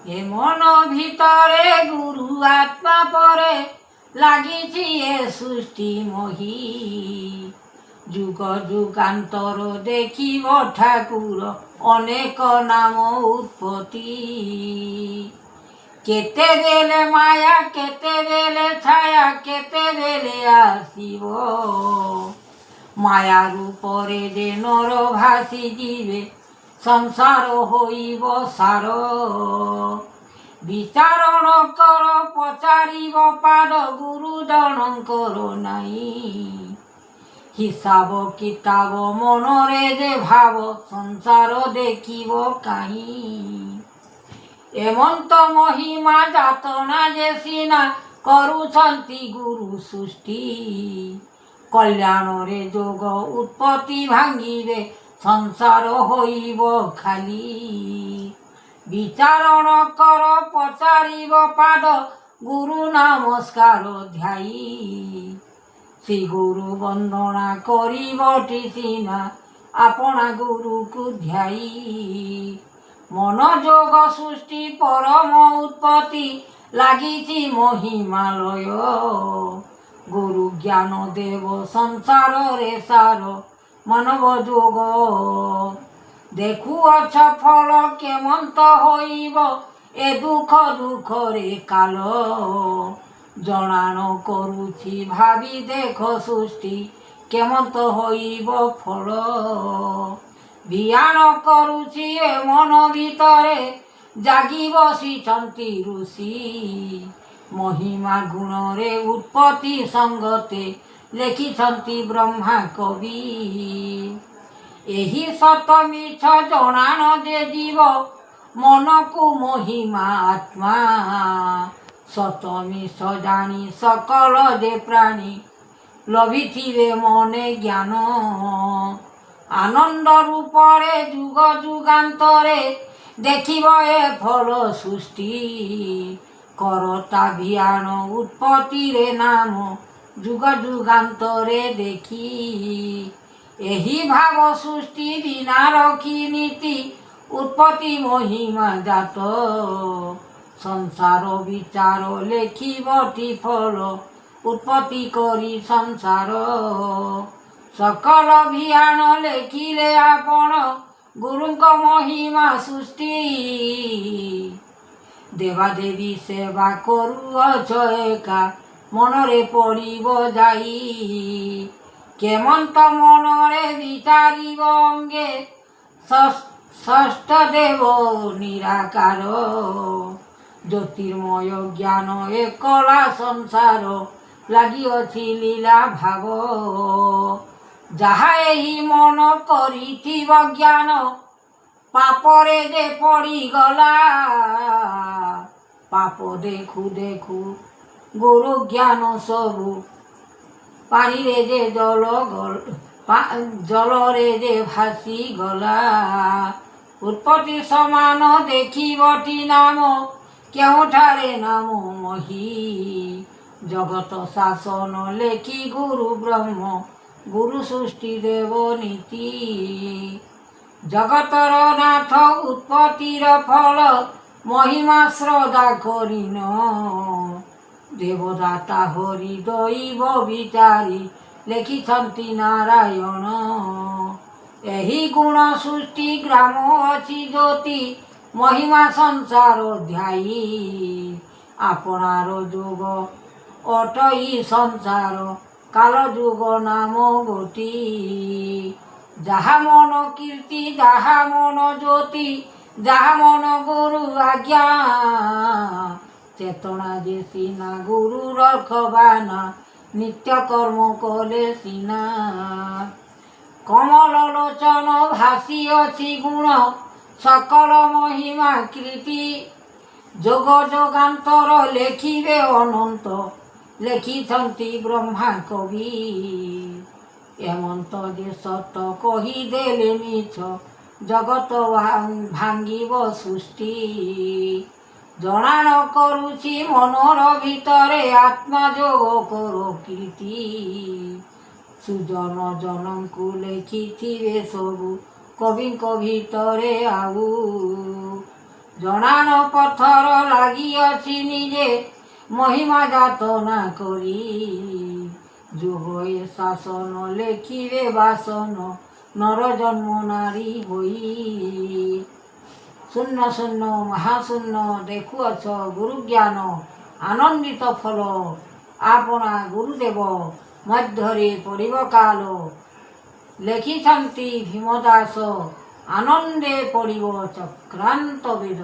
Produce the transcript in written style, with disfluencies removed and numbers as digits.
ଏ ମନ ଭିତରେ ଗୁରୁ ଆତ୍ମା ପରେ ଲାଗିଛି ଏ ସୃଷ୍ଟି ମହି। ଯୁଗ ଯୁଗାନ୍ତର ଦେଖିବ ଠାକୁର ଅନେକ ନାମ ଉତ୍ପତ୍ତି। କେତେବେଳେ ମାୟା କେତେବେଳେ ଛାୟା କେତେବେଳେ ଆସିବ। ମାୟା ରୂପରେ ଯେ ନର ଭାସି ଯିବେ ସଂସାର ହୋଇବ ସାର। ବିଚାରଣ କର ପଚାରିବ ପାଦ ଗୁରୁ ଜଣଙ୍କର ନାହିଁ। ହିସାବ କିତାବ ମନରେ ଯେ ଭାବ ସଂସାର ଦେଖିବ କାହିଁ। ଏମନ୍ତ ମହିମା ଯାତନା ଯେ ସିନା କରୁଛନ୍ତି ଗୁରୁ ସୃଷ୍ଟି। କଲ୍ୟାଣରେ ଯୋଗ ଉତ୍ପତ୍ତି ଭାଙ୍ଗିବେ ସଂସାର ହୋଇବ ଖାଲି। ବିଚାରଣ କର ପଚାରିବ ପାଦ ଗୁରୁ ନମସ୍କାର ଧ୍ୟାଇ। ଶ୍ରୀ ଗୁରୁ ବନ୍ଦନା କରିବଟି ସିନା ଆପଣା ଗୁରୁକୁ ଧ୍ୟାଇ। ମନୋଯୋଗ ସୃଷ୍ଟି ପରମ ଉତ୍ପତ୍ତି ଲାଗିଛି ମହିମାଲୟ। ଗୁରୁ ଜ୍ଞାନ ଦେବ ସଂସାରରେ ସାର ମାନବ ଯୋଗ। ଦେଖୁଅଛ ଫଳ କେମନ୍ତ ହୋଇବ ଏ ଦୁଃଖ ଦୁଃଖରେ କାଲ। ଜଣାଣ କରୁଛି ଭାବି ଦେଖ ସୃଷ୍ଟି କେମନ୍ତ ହୋଇବ ଫଳ। ବିଆନ କରୁଛି ଏ ମନ ଭିତରେ ଜାଗି ବସିଛନ୍ତି ଋଷି। ମହିମା ଗୁଣରେ ଉତ୍ପତ୍ତି ସଙ୍ଗତେ ଲେଖିଛନ୍ତି ବ୍ରହ୍ମା କବି। ଏହି ସତ ମିଛ ଜଣାଣ ଯେ ଯିବ ମନକୁ ମହିମା ଆତ୍ମା। ସତ ମିଛ ଜାଣି ସକଳ ଯେ ପ୍ରାଣୀ ଲଭିଥିବେ ମନେ ଜ୍ଞାନ। ଆନନ୍ଦ ରୂପରେ ଯୁଗ ଯୁଗାନ୍ତରେ ଦେଖିବ ଏ ଫଳ ସୃଷ୍ଟି। କରତା ଭିଆନ ଉତ୍ପତ୍ତିରେ ନାମ ଯୁଗ ଯୁଗାନ୍ତରେ ଦେଖି। ଏହି ଭାବ ସୃଷ୍ଟି ବିନା ରଖି ନୀତି ଉତ୍ପତ୍ତି ମହିମା ଜାତ। ସଂସାର ବିଚାର ଲେଖିବଟି ଫଳ ଉତ୍ପତ୍ତି କରି ସଂସାର। ସକଳ ଭିଆନ ଲେଖିଲେ ଆପଣ ଗୁରୁଙ୍କ ମହିମା ସୃଷ୍ଟି। ଦେବାଦେବୀ ସେବା କରୁଅଛ ଏକା ମନରେ ପଡ଼ିବ ଯାଇ। କେମନ୍ତ ମନରେ ବିଚାରିବ ଅଙ୍ଗେ ଷଷ୍ଠ ଦେବ ନିରାକାର। ଜ୍ୟୋତିର୍ମୟ ଜ୍ଞାନ ଏକଲା ସଂସାର ଲାଗିଅଛି ଲୀଳା ଭାବ। ଯାହା ଏହି ମନ କରିଥିବ ଜ୍ଞାନ ପାପରେ ଯେ ପଡ଼ିଗଲା। ପାପ ଦେଖୁ ଦେଖୁ ଗୁରୁ ଜ୍ଞାନ ସବୁ ପାଣିରେ ଯେ ଜଳରେ ଯେ ଭାସିଗଲା। ଉତ୍ପତ୍ତି ସମାନ ଦେଖିବଟି ନାମ କେଉଁଠାରେ ନାମ ମହି। ଜଗତ ଶାସନ ଲେଖି ଗୁରୁ ବ୍ରହ୍ମ ଗୁରୁ ସୃଷ୍ଟି ଦେବ ନୀତି। ଜଗତର ନାଥ ଉତ୍ପତ୍ତିର ଫଳ ମହିମା ଶ୍ରଦ୍ଧା କରିନ। ଦେବଦାତା ହରି ଦୈବ ବିଚାରି ଲେଖିଛନ୍ତି ନାରାୟଣ। ଏହି ଗୁଣ ସୃଷ୍ଟି ଗ୍ରାମ ଅଛି ଜ୍ୟୋତି ମହିମା ସଂସାର ଧ୍ୟାଇ। ଆପଣାର ଯୋଗ ଅଟଇ ସଂସାର କାଳ ଯୁଗ ନାମ ଗୋଟି। ଯାହା ମନ କୀର୍ତ୍ତି ଯାହା ମନ ଜ୍ୟୋତି ଯାହା ମନ ଗୁରୁ ଆଜ୍ଞା। ଚେତନା ଯେ ସିନା ଗୁରୁ ରଖବାନା ନିତ୍ୟ କର୍ମ କଲେ ସିନା। କମଳ ଲୋଚନ ଭାସି ଅଛି ଗୁଣ ସକଳ ମହିମା କୀର୍ତ୍ତି। ଯୋଗ ଯୋଗାନ୍ତର ଲେଖିବେ ଅନନ୍ତ ଲେଖିଛନ୍ତି ବ୍ରହ୍ମା କବି। ଏମନ୍ତ ଯେ ସତ କହିଦେଲେ ମିଛ ଜଗତ ଭାଙ୍ଗିବ ସୃଷ୍ଟି। ଜଣାଣ କରୁଛି ମନର ଭିତରେ ଆତ୍ମା ଯୋଗ କର କୀର୍ତ୍ତି। ସୁଜନ ଜନଙ୍କୁ ଲେଖିଥିବେ ସବୁ କବିଙ୍କ ଭିତରେ ଆଉ। ଜଣାଣ ପଥର ଲାଗିଅଛି ନିଜେ ମହିମା ଜାତ ନା କରି ଯୋଗ ଏ ଶାସନ ଲେଖିବେ ବାସନ ନର ଜନ୍ମ ନାରୀ ହୋଇ। ଶୂନ୍ୟ ଶୂନ୍ୟ ମହାଶୂନ୍ୟ ଦେଖୁଅଛ ଗୁରୁ ଜ୍ଞାନ ଆନନ୍ଦିତ ଫଳ ଆପଣା ଗୁରୁଦେବ ମଧ୍ୟରେ ପଡ଼ିବ କାଲ। ଲେଖିଛନ୍ତି ଭୀମଦାସ ଆନନ୍ଦେ ପଡ଼ିବ ଚକ୍ରାନ୍ତ ବେଦ।